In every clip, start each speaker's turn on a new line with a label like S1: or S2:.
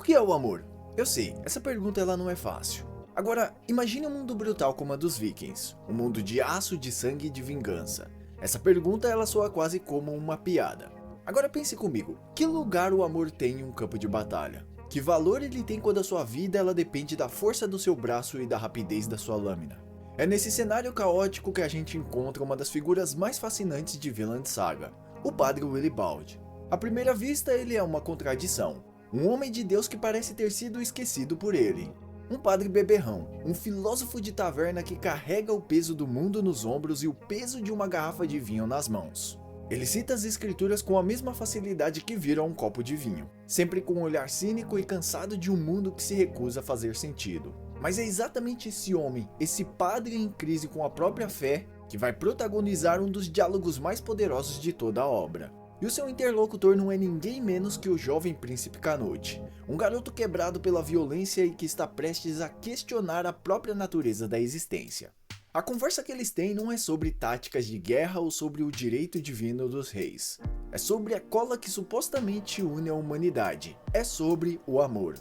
S1: O que é o amor? Eu sei, essa pergunta ela não é fácil. Agora, imagine um mundo brutal como a dos vikings, um mundo de aço, de sangue e de vingança. Essa pergunta ela soa quase como uma piada. Agora pense comigo, que lugar o amor tem em um campo de batalha? Que valor ele tem quando a sua vida ela depende da força do seu braço e da rapidez da sua lâmina? É nesse cenário caótico que a gente encontra uma das figuras mais fascinantes de Vinland Saga, o Padre Willibald. À primeira vista ele é uma contradição. Um homem de Deus que parece ter sido esquecido por ele. Um padre beberrão, um filósofo de taverna que carrega o peso do mundo nos ombros e o peso de uma garrafa de vinho nas mãos. Ele cita as escrituras com a mesma facilidade que vira um copo de vinho, sempre com um olhar cínico e cansado de um mundo que se recusa a fazer sentido. Mas é exatamente esse homem, esse padre em crise com a própria fé, que vai protagonizar um dos diálogos mais poderosos de toda a obra. E o seu interlocutor não é ninguém menos que o jovem príncipe Canute, um garoto quebrado pela violência e que está prestes a questionar a própria natureza da existência. A conversa que eles têm não é sobre táticas de guerra ou sobre o direito divino dos reis. É sobre a cola que supostamente une a humanidade. É sobre o amor.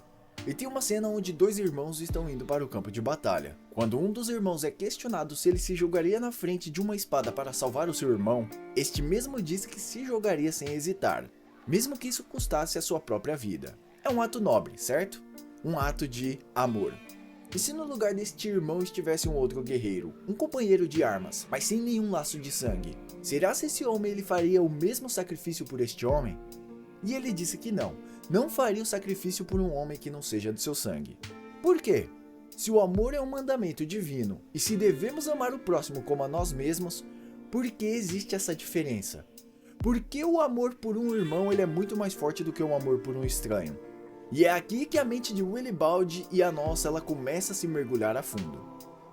S1: E tem uma cena onde dois irmãos estão indo para o campo de batalha. Quando um dos irmãos é questionado se ele se jogaria na frente de uma espada para salvar o seu irmão, este mesmo disse que se jogaria sem hesitar, mesmo que isso custasse a sua própria vida. É um ato nobre, certo? Um ato de amor. E se no lugar deste irmão estivesse um outro guerreiro, um companheiro de armas, mas sem nenhum laço de sangue, será se esse homem ele faria o mesmo sacrifício por este homem? E ele disse que não faria o sacrifício por um homem que não seja do seu sangue. Por quê? Se o amor é um mandamento divino, e se devemos amar o próximo como a nós mesmos, por que existe essa diferença? Por que o amor por um irmão ele é muito mais forte do que o amor por um estranho? E é aqui que a mente de Willibald e a nossa ela começa a se mergulhar a fundo.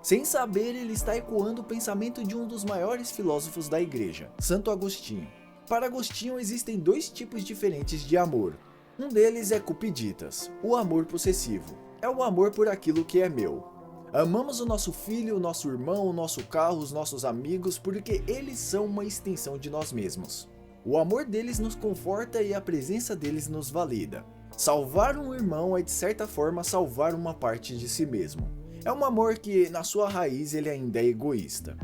S1: Sem saber, ele está ecoando o pensamento de um dos maiores filósofos da igreja, Santo Agostinho. Para Agostinho existem dois tipos diferentes de amor. Um deles é cupiditas, o amor possessivo. É o amor por aquilo que é meu. Amamos o nosso filho, o nosso irmão, o nosso carro, os nossos amigos, porque eles são uma extensão de nós mesmos. O amor deles nos conforta e a presença deles nos valida. Salvar um irmão é de certa forma salvar uma parte de si mesmo. É um amor que, na sua raiz, ele ainda é egoísta.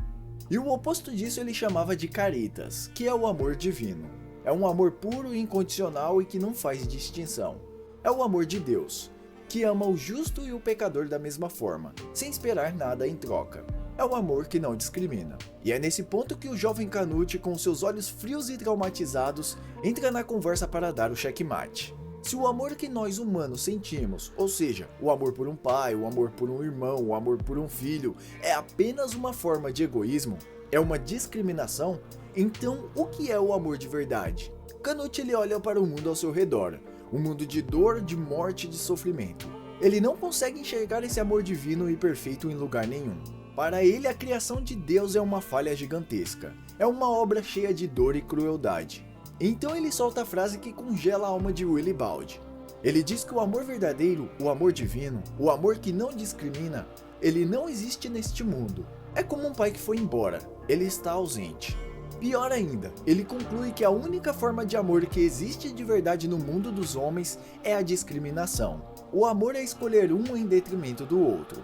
S1: E o oposto disso ele chamava de caritas, que é o amor divino. É um amor puro e incondicional e que não faz distinção. É o amor de Deus, que ama o justo e o pecador da mesma forma, sem esperar nada em troca. É o amor que não discrimina. E é nesse ponto que o jovem Canute, com seus olhos frios e traumatizados, entra na conversa para dar o checkmate. Se o amor que nós humanos sentimos, ou seja, o amor por um pai, o amor por um irmão, o amor por um filho, é apenas uma forma de egoísmo, é uma discriminação, então o que é o amor de verdade? Canute ele olha para o mundo ao seu redor, um mundo de dor, de morte e de sofrimento. Ele não consegue enxergar esse amor divino e perfeito em lugar nenhum. Para ele, a criação de Deus é uma falha gigantesca, é uma obra cheia de dor e crueldade. Então ele solta a frase que congela a alma de Willibald. Ele diz que o amor verdadeiro, o amor divino, o amor que não discrimina, ele não existe neste mundo. É como um pai que foi embora, ele está ausente. Pior ainda, ele conclui que a única forma de amor que existe de verdade no mundo dos homens é a discriminação. O amor é escolher um em detrimento do outro.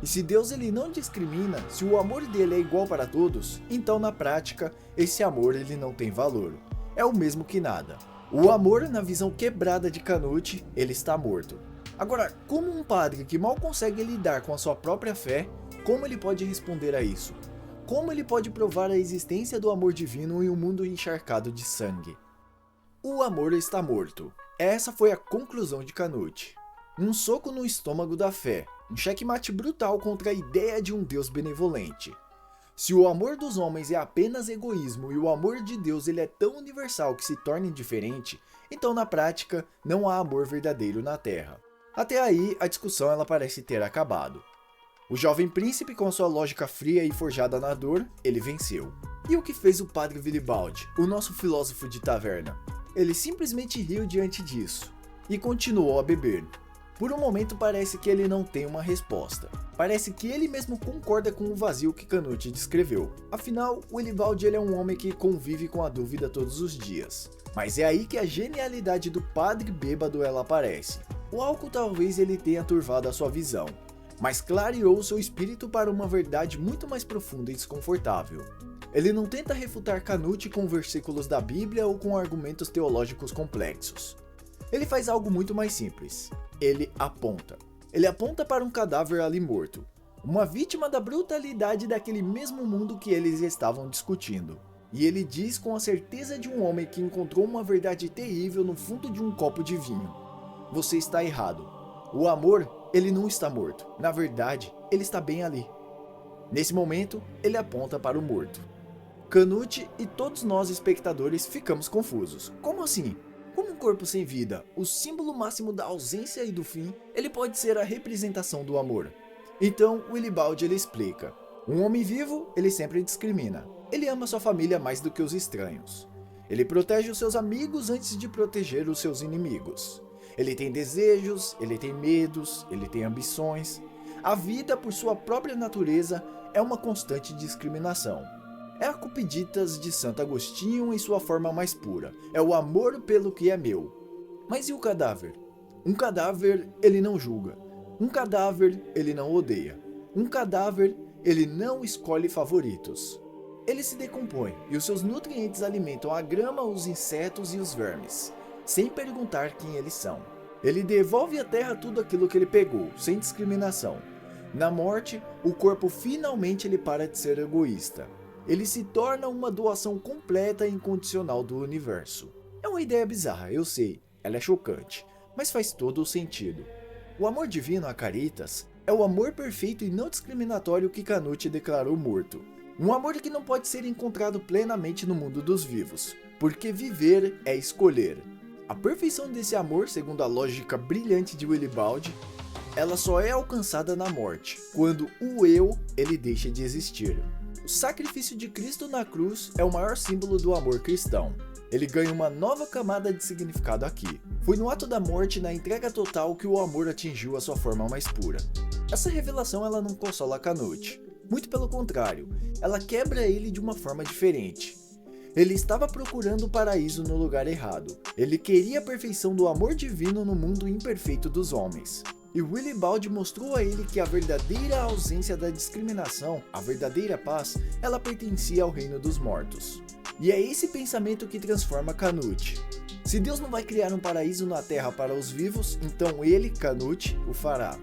S1: E se Deus ele não discrimina, se o amor dele é igual para todos, então na prática, esse amor ele não tem valor. É o mesmo que nada. O amor, na visão quebrada de Canute, ele está morto. Agora, como um padre que mal consegue lidar com a sua própria fé, como ele pode responder a isso? Como ele pode provar a existência do amor divino em um mundo encharcado de sangue? O amor está morto. Essa foi a conclusão de Canute. Um soco no estômago da fé, um checkmate brutal contra a ideia de um Deus benevolente. Se o amor dos homens é apenas egoísmo e o amor de Deus ele é tão universal que se torna indiferente, então na prática não há amor verdadeiro na Terra. Até aí a discussão ela parece ter acabado. O jovem príncipe com sua lógica fria e forjada na dor, ele venceu. E o que fez o padre Willibald, o nosso filósofo de taverna? Ele simplesmente riu diante disso e continuou a beber. Por um momento parece que ele não tem uma resposta. Parece que ele mesmo concorda com o vazio que Canute descreveu. Afinal, Willibald ele é um homem que convive com a dúvida todos os dias. Mas é aí que a genialidade do padre bêbado ela aparece. O álcool talvez ele tenha turvado a sua visão, mas clareou seu espírito para uma verdade muito mais profunda e desconfortável. Ele não tenta refutar Canute com versículos da Bíblia ou com argumentos teológicos complexos. Ele faz algo muito mais simples. Ele aponta. Ele aponta para um cadáver ali morto, uma vítima da brutalidade daquele mesmo mundo que eles estavam discutindo. E ele diz com a certeza de um homem que encontrou uma verdade terrível no fundo de um copo de vinho: você está errado. O amor, ele não está morto. Na verdade, ele está bem ali. Nesse momento, ele aponta para o morto. Canute e todos nós espectadores ficamos confusos. Como assim? Como um corpo sem vida, o símbolo máximo da ausência e do fim, ele pode ser a representação do amor? Então, Willibald ele explica. Um homem vivo, ele sempre discrimina. Ele ama sua família mais do que os estranhos. Ele protege os seus amigos antes de proteger os seus inimigos. Ele tem desejos, ele tem medos, ele tem ambições. A vida, por sua própria natureza, é uma constante discriminação. É a Cupiditas de Santo Agostinho em sua forma mais pura. É o amor pelo que é meu. Mas e o cadáver? Um cadáver, ele não julga. Um cadáver, ele não odeia. Um cadáver, ele não escolhe favoritos. Ele se decompõe e os seus nutrientes alimentam a grama, os insetos e os vermes, sem perguntar quem eles são. Ele devolve à terra tudo aquilo que ele pegou, sem discriminação. Na morte, o corpo finalmente ele para de ser egoísta. Ele se torna uma doação completa e incondicional do universo. É uma ideia bizarra, eu sei, ela é chocante, mas faz todo o sentido. O amor divino a Caritas é o amor perfeito e não discriminatório que Canute declarou morto. Um amor que não pode ser encontrado plenamente no mundo dos vivos, porque viver é escolher. A perfeição desse amor, segundo a lógica brilhante de Willibald, ela só é alcançada na morte, quando o eu ele deixa de existir. O sacrifício de Cristo na cruz é o maior símbolo do amor cristão. Ele ganha uma nova camada de significado aqui. Foi no ato da morte, na entrega total, que o amor atingiu a sua forma mais pura. Essa revelação ela não consola Canute. Muito pelo contrário, ela quebra ele de uma forma diferente. Ele estava procurando o paraíso no lugar errado. Ele queria a perfeição do amor divino no mundo imperfeito dos homens. E Willibald mostrou a ele que a verdadeira ausência da discriminação, a verdadeira paz, ela pertencia ao reino dos mortos. E é esse pensamento que transforma Canute. Se Deus não vai criar um paraíso na terra para os vivos, então ele, Canute, o fará.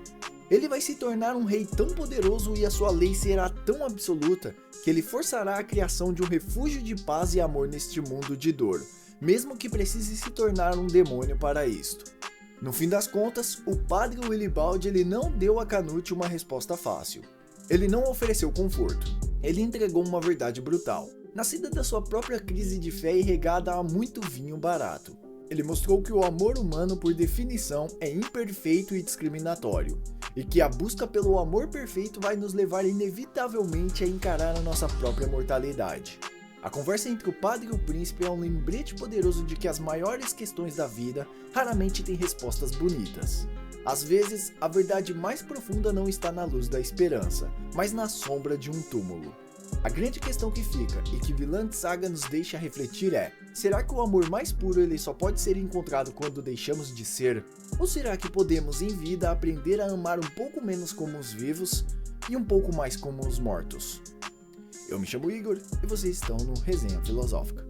S1: Ele vai se tornar um rei tão poderoso e a sua lei será tão absoluta que ele forçará a criação de um refúgio de paz e amor neste mundo de dor, mesmo que precise se tornar um demônio para isto. No fim das contas, o padre Willibald ele não deu a Canute uma resposta fácil. Ele não ofereceu conforto. Ele entregou uma verdade brutal, nascida da sua própria crise de fé e regada a muito vinho barato. Ele mostrou que o amor humano, por definição, é imperfeito e discriminatório, e que a busca pelo amor perfeito vai nos levar inevitavelmente a encarar a nossa própria mortalidade. A conversa entre o padre e o príncipe é um lembrete poderoso de que as maiores questões da vida raramente têm respostas bonitas. Às vezes, a verdade mais profunda não está na luz da esperança, mas na sombra de um túmulo. A grande questão que fica e que Vinland Saga nos deixa refletir é: será que o amor mais puro ele só pode ser encontrado quando deixamos de ser? Ou será que podemos em vida aprender a amar um pouco menos como os vivos e um pouco mais como os mortos? Eu me chamo Igor e vocês estão no Resenha Filosófica.